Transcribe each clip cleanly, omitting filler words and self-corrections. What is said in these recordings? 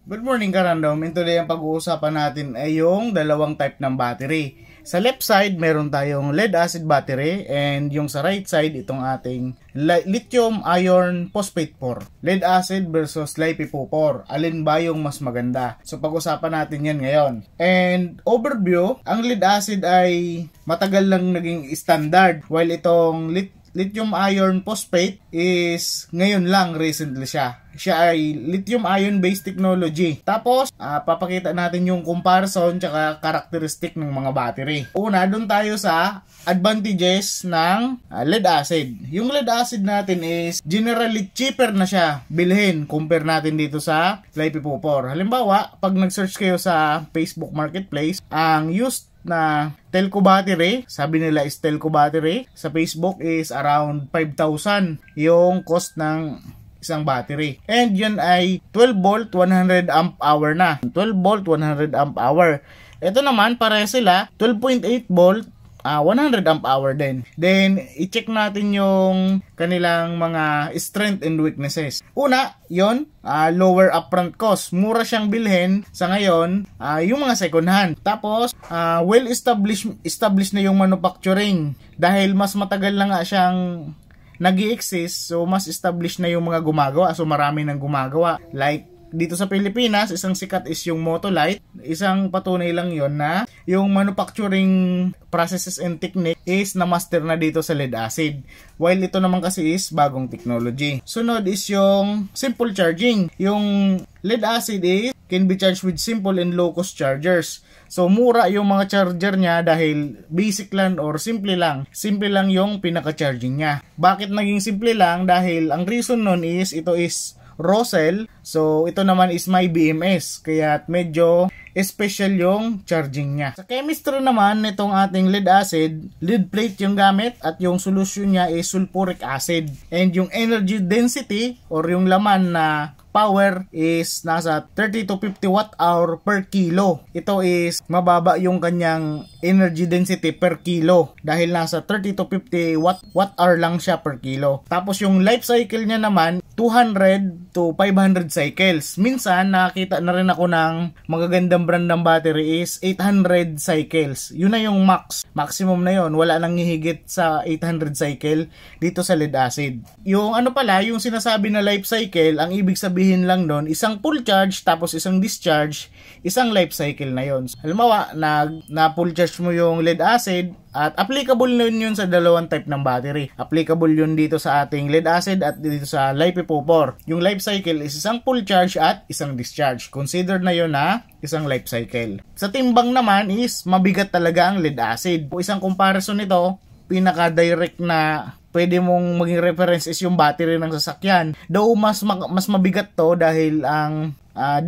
Good morning ka-random. And today ang pag-uusapan natin ay yung dalawang type ng battery. Sa left side, meron tayong lead acid battery and yung sa right side, itong ating lithium iron phosphate 4. Lead acid versus LiPo4. Alin ba yung mas maganda? So pag-usapan natin yan ngayon. And overview, ang lead acid ay matagal lang naging standard while itong lithium iron phosphate is ngayon lang recently siya. Siya ay lithium ion based technology. Tapos, papakita natin yung comparison tsaka characteristic ng mga battery. Una, doon tayo sa advantages ng lead acid. Yung lead acid natin is generally cheaper na siya bilhin compare natin dito sa LiPo4. Halimbawa, pag nag-search kayo sa Facebook Marketplace, ang used na telco battery, sabi nila is telco battery, sa Facebook is around 5,000 yung cost ng isang battery. And yun ay 12 volt 100 amp hour na. 12 volt 100 amp hour. Ito naman pare sila 12.8 volt 100 amp hour din. Then i-check natin yung kanilang mga strength and weaknesses. Una, yon lower upfront cost. Mura siyang bilhin sa ngayon yung mga second hand. Tapos well established na yung manufacturing dahil mas matagal na nga siyang nag-i-exist, so mas established na yung mga gumagawa, so marami nang gumagawa. Like dito sa Pilipinas, isang sikat is yung Motolite. Isang patunay lang yon na yung manufacturing processes and technique is na-master na dito sa lead acid. While ito naman kasi is bagong technology. Sunod is yung simple charging. Yung lead acid is can be charged with simple and low cost chargers. So mura yung mga charger niya dahil basic lang or simple lang. Simple lang yung pinaka-charging niya. Bakit naging simple lang? Dahil ang reason nun is ito is raw cell. So ito naman is may BMS. Kaya medyo special yung charging niya. Sa chemistry naman nitong ating lead acid, lead plate yung gamit at yung solution niya is sulfuric acid. And yung energy density or yung laman na power is nasa 30 to 50 watt hour per kilo. Ito is mababa yung kanyang energy density per kilo dahil nasa 30 to 50 watt hour lang siya per kilo. Tapos yung life cycle niya naman 200 to 500 cycles. Minsan nakita na rin ako ng magagandang brand ng battery is 800 cycles. Yun na yung maximum na yun. Wala nang hihigit sa 800 cycle dito sa lead acid. Yung ano pala, yung sinasabi na life cycle, ang ibig sabihin lang doon, isang full charge tapos isang discharge, isang life cycle na yon. Halimbawa, na full charge mo yung lead acid at applicable na yun sa dalawang type ng battery. Applicable yun dito sa ating lead acid at dito sa LiPo4. Yung life cycle is isang full charge at isang discharge. Consider na yun na isang life cycle. Sa timbang naman is mabigat talaga ang lead acid. Isang comparison nito, pinaka-direct na pwede mong maging reference is yung battery ng sasakyan. Though mas mabigat to dahil ang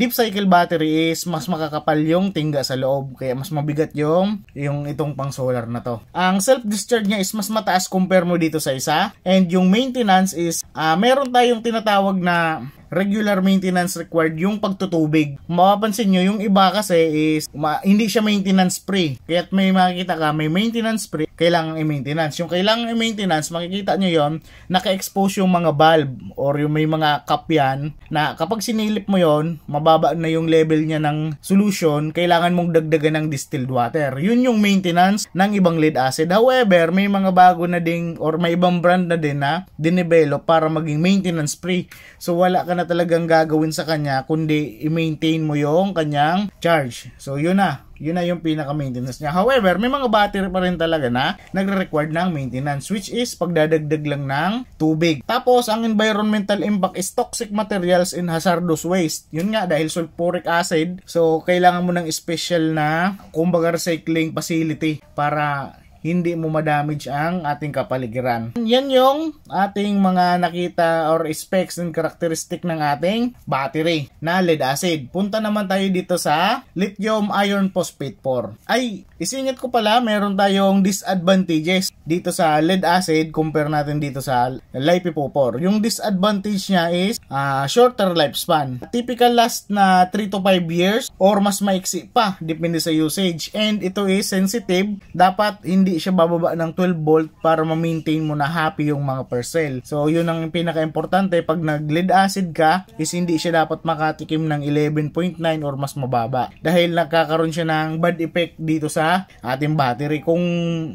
deep cycle battery is mas makakapal yung tingga sa loob. Kaya mas mabigat yung itong pang solar na to. Ang self-discharge niya is mas mataas compare mo dito sa isa. And yung maintenance is meron tayong tinatawag na regular maintenance required yung pagtutubig. Mapapansin nyo, yung iba kasi is hindi siya maintenance free. Kaya't may makikita ka, may maintenance free, kailangan i-maintenance. Yung kailangan i-maintenance, makikita nyo yon, naka-expose yung mga valve or yung may mga cap yan, na kapag sinilip mo yon, mababa na yung level niya ng solution, kailangan mong dagdagan ng distilled water. Yun yung maintenance ng ibang lead acid. However, may mga bago na ding or may ibang brand na din na dinevelop para maging maintenance free. So wala ka na talagang gagawin sa kanya kundi i-maintain mo yung kanyang charge. So yun na yung pinaka-maintenance niya. However, may mga battery pa rin talaga na nagre-require ng maintenance, which is pagdadagdag lang ng tubig. Tapos, ang environmental impact is toxic materials and hazardous waste. Yun nga, dahil sulfuric acid, so kailangan mo ng special na, kumbaga, recycling facility para hindi mo ma-damage ang ating kapaligiran. Yan yung ating mga nakita or specs and characteristic ng ating battery na lead acid. Punta naman tayo dito sa lithium iron phosphate 4. Ay, isingit ko pala, meron tayong disadvantages dito sa lead acid compare natin dito sa LiPo4. Yung disadvantage niya is shorter lifespan. Typical last na 3 to 5 years or mas maiksi pa, depende sa usage. And ito is sensitive. Dapat hindi hindi siya bababa ng 12 volt para ma-maintain mo na happy yung mga per cell. So yun ang pinaka-importante pag nag-lead acid ka is hindi siya dapat makatikim ng 11.9 or mas mababa dahil nagkakaroon siya ng bad effect dito sa ating battery. Kung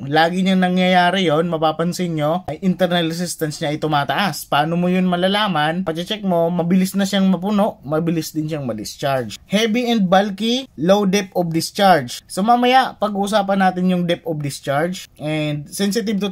lagi niyang nangyayari yon, mapapansin nyo ay internal resistance niya ay tumataas. Paano mo yun malalaman? Pacheck mo, mabilis na siyang mapuno, mabilis din siyang ma-discharge. Heavy and bulky, low depth of discharge. So mamaya pag-uusapan natin yung depth of discharge and sensitive to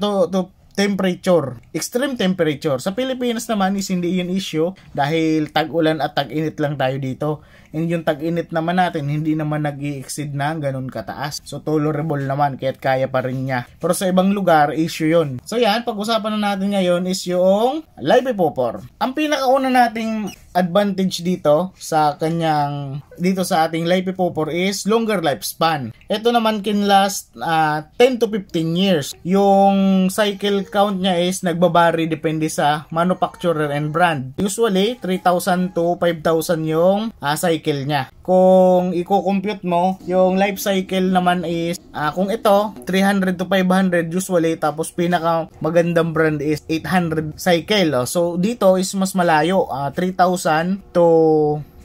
temperature, extreme temperature. Sa Pilipinas naman is hindi yun issue dahil tag-ulan at tag-init lang tayo dito. And yung tag-init naman natin, hindi naman nag-i-exceed na ganun kataas. So, tolerable naman, kaya't kaya pa rin niya. Pero sa ibang lugar, issue yun. So, yan, pag-usapan na natin ngayon is yung LiPo4. Ang pinakauna nating advantage dito sa ating LiPo4 is longer lifespan. Ito naman can last 10 to 15 years. Yung cycle count niya is nagbabari depende sa manufacturer and brand. Usually, 3,000 to 5,000 yung cycle niya. Kung i-compute mo, yung life cycle naman is, kung ito, 300 to 500 usually, tapos pinaka magandang brand is 800 cycle. So, dito is mas malayo, 3,000 to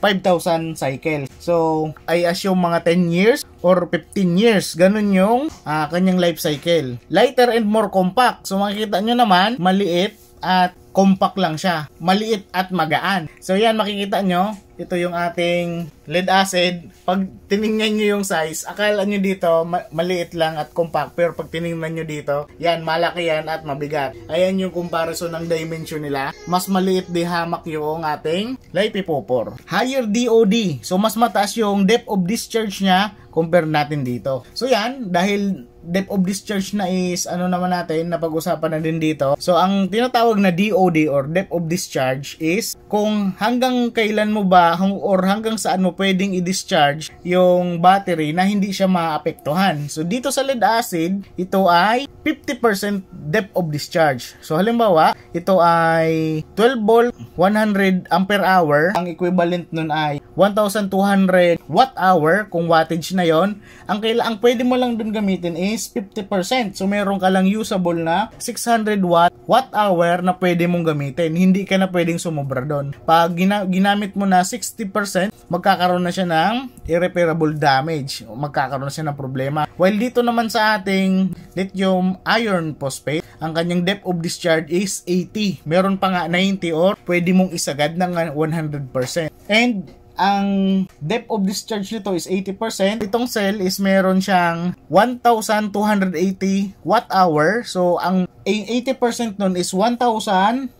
5,000 cycle. So, I assume mga 10 years or 15 years. Ganun yung kanyang life cycle. Lighter and more compact. So, makikita nyo naman, maliit at compact lang siya. Maliit at magaan. So, yan, makikita nyo. Ito yung ating lead acid. Pag tiningnan nyo yung size, akala nyo dito maliit lang at compact. Pero pag tiningnan nyo dito, yan, malaki yan at mabigat. Ayan yung comparison ng dimension nila. Mas maliit di hamak yung ating LiPo4. Higher DOD. So, mas mataas yung depth of discharge niya compare natin dito. So, yan, dahil depth of discharge na is naman natin, napag-usapan na din dito. So, ang tinatawag na DOD or depth of discharge is kung hanggang kailan mo ba or hanggang saan mo pwedeng i-discharge yung battery na hindi siya maapektuhan. So, dito sa lead acid, ito ay 50% depth of discharge. So, halimbawa, ito ay 12 volt, 100 ampere hour. Ang equivalent nun ay 1,200 watt hour kung wattage na yon. Ang pwede mo lang dun gamitin is 50%. So, meron ka lang usable na 600 watt hour na pwede mong gamitin. Hindi ka na pwedeng sumobra doon. Pag ginamit mo na 60%, magkakaroon na siya ng irreparable damage. Magkakaroon na siya ng problema. While dito naman sa ating lithium iron phosphate, ang kanyang depth of discharge is 80. Meron pa nga 90 or pwede mong isagad ng 100%. And ang depth of discharge nito is 80%. Itong cell is meron siyang 1,280 watt hour. So, ang 80% nun is 1,024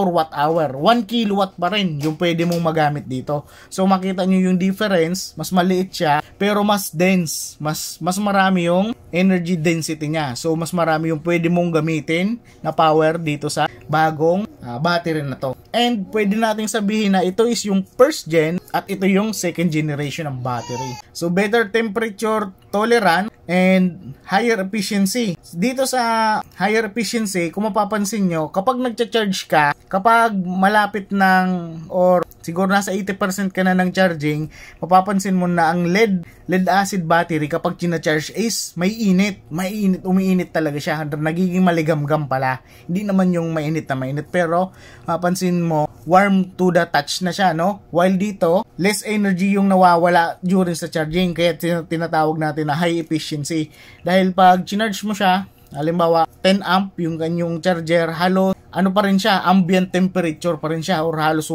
watt hour. 1 kilowatt pa rin yung pwede mong magamit dito. So, makita nyo yung difference. Mas maliit siya, pero mas dense. Mas marami yung energy density niya. So, mas marami yung pwede mong gamitin na power dito sa bagong battery na to. And pwede nating sabihin na ito is yung first gen at ito yung second generation ng battery. So, better temperature tolerant and higher efficiency. Dito sa higher efficiency, kung mapapansin nyo, kapag nagcha-charge ka, kapag malapit ng or siguro nasa 80% ka na ng charging, mapapansin mo na ang lead acid battery kapag kina-charge is may init, umiinit talaga siya, nagiging maligamgam pala. Hindi naman yung mainit na mainit, pero mapapansin mo warm to the touch na siya, no? While dito, less energy yung nawawala during sa charging, kaya tinatawag natin na high efficiency. Dahil pag chinarge mo siya, halimbawa 10 amp yung kanyang charger, halos pa rin siya, ambient temperature pa rin siya or halos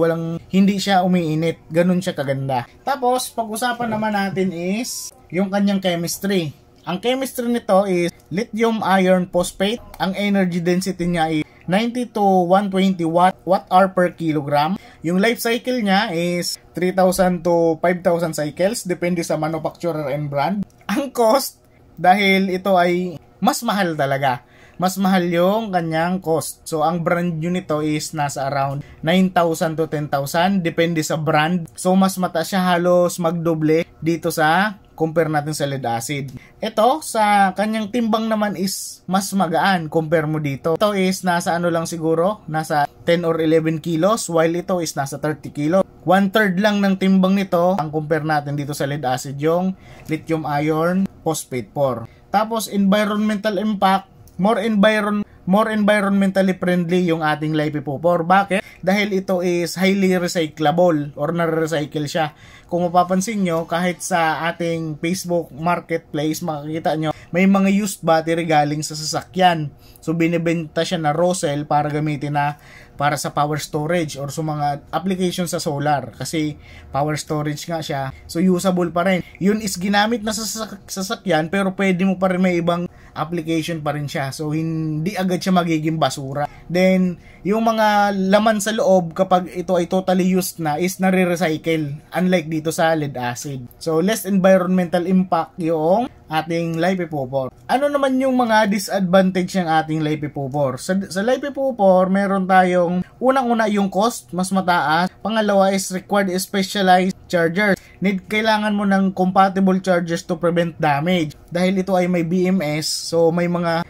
hindi siya umiinit. Ganun siya kaganda. Tapos, pag-usapan naman natin is yung kanyang chemistry. Ang chemistry nito is lithium iron phosphate. Ang energy density niya is 90 to 120 watt-hour per kilogram. Yung life cycle niya is 3,000 to 5,000 cycles, depende sa manufacturer and brand. Ang cost, dahil ito ay mas mahal talaga. Mas mahal yung kanyang cost. So, ang brand new nito is nasa around 9,000 to 10,000. Depende sa brand. So, mas mataas siya, halos magdoble dito sa compare natin sa lead acid. Ito, sa kanyang timbang naman is mas magaan compare mo dito. Ito is nasa lang siguro, nasa 10 or 11 kilos, while ito is nasa 30 kilos. 1/3 lang ng timbang nito ang compare natin dito sa lead acid, yung lithium iron phosphate 4. Tapos environmental impact, more environmentally friendly yung ating LiPo4. Bakit? Dahil ito is highly recyclable or nare-recycle siya. Kung mapapansin nyo, kahit sa ating Facebook Marketplace, makikita nyo, may mga used battery galing sa sasakyan. So, binibenta siya na raw cell para gamitin na para sa power storage or sa mga application sa solar. Kasi power storage nga siya. So, usable pa rin. Yun is ginamit na sa sasakyan pero pwede mo pa rin may ibang application pa rin siya. So, hindi agad siya magiging basura. Then, yung mga laman sa loob kapag ito ay totally used na is nare-recycle. Unlike dito sa lead acid. So, less environmental impact yung ating LiPo4. Ano naman yung mga disadvantage ng ating LiPo4? Sa LiPo4, meron tayong unang-una yung cost, mas mataas. Pangalawa is required specialized chargers. Kailangan mo ng compatible chargers to prevent damage. Dahil ito ay may BMS, so may mga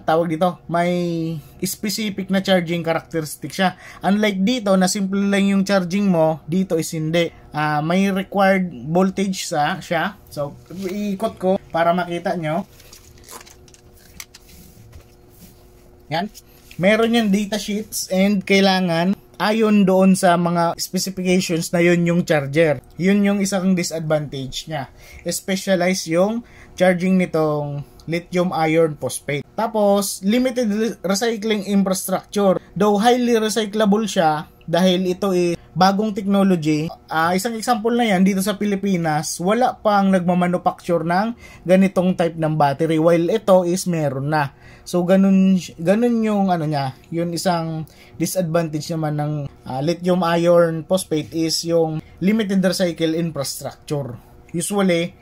tawag dito, may specific na charging characteristic siya. Unlike dito na simple lang yung charging mo, dito is hindi. May required voltage siya. So, iikot ko para makita nyo. Yan. Meron yung data sheets and kailangan ayon doon sa mga specifications na yun yung charger. Yun yung isang disadvantage niya. Specialize yung charging nitong lithium iron phosphate. Tapos, limited recycling infrastructure. Though highly recyclable siya dahil ito ay bagong technology. Isang example na yan, dito sa Pilipinas, wala pang nagmamanufacture ng ganitong type ng battery while ito is meron na. So, ganun yung ano niya, yun isang disadvantage naman ng lithium iron phosphate is yung limited recycle infrastructure. Usually,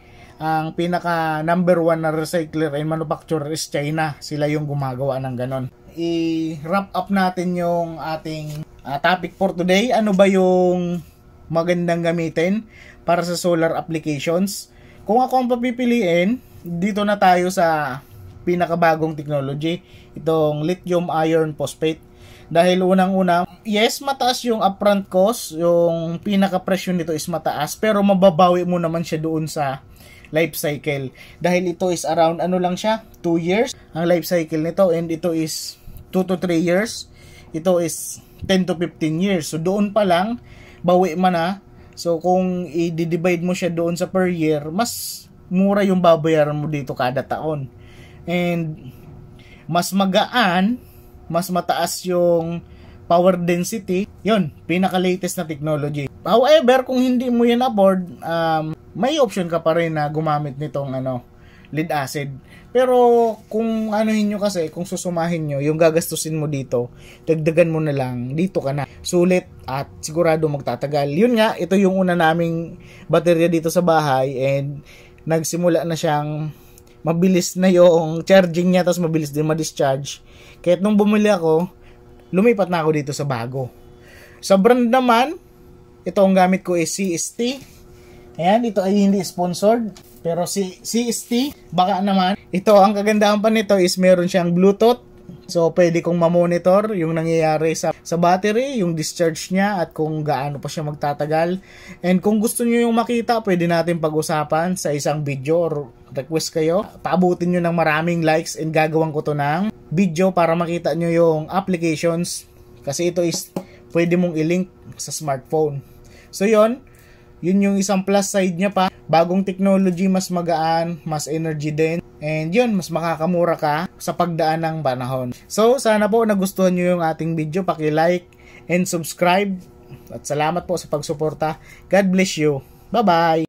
ang pinaka number 1 na recycler and manufacturer is China. Sila yung gumagawa ng ganon. I-wrap up natin yung ating topic for today. Ano ba yung magandang gamitin para sa solar applications? Kung ako ang papipiliin, dito na tayo sa pinakabagong technology, itong lithium iron phosphate. Dahil unang-una, yes, mataas yung upfront cost, yung pinaka-presyo nito is mataas, pero mababawi mo naman siya doon sa life cycle. Dahil ito is around, ano lang siya, 2 years ang life cycle nito, and ito is 2 to 3 years. Ito is 10 to 15 years. So, doon pa lang, bawi man na. So, kung i-divide mo siya doon sa per year, mas mura yung babayaran mo dito kada taon. And mas magaan, mas mataas yung power density. Yun, pinaka-latest na technology. However, kung hindi mo yan afford, may option ka pa rin na gumamit nitong lead acid. Pero kung anuhin nyo kasi, kung susumahin nyo, yung gagastusin mo dito, dagdagan mo na lang, dito ka na. Sulit at sigurado magtatagal. Yun nga, ito yung una naming baterya dito sa bahay and nagsimula na siyang mabilis na yung charging niya, tapos mabilis din ma-discharge. Kahit nung bumili ako, lumipat na ako dito sa bago. Sa brand naman, ito ang gamit ko is CST. Ayan, ito ay hindi sponsored. Pero si CST, baka naman. Ito, ang kagandahan pa nito is meron siyang Bluetooth. So, pwede kong ma-monitor yung nangyayari sa battery, yung discharge niya, at kung gaano pa siya magtatagal. And kung gusto niyo yung makita, pwede natin pag-usapan sa isang video or request kayo. Paabutin nyo ng maraming likes and gagawin ko to ng video para makita nyo yung applications. Kasi ito is pwede mong i-link sa smartphone. So, yun yung isang plus side niya pa. Bagong technology, mas magaan, mas energy din. And yun, mas makakamura ka sa pagdaan ng panahon. So, sana po nagustuhan nyo yung ating video. Paki-like and subscribe. At salamat po sa pagsuporta. God bless you. Bye-bye!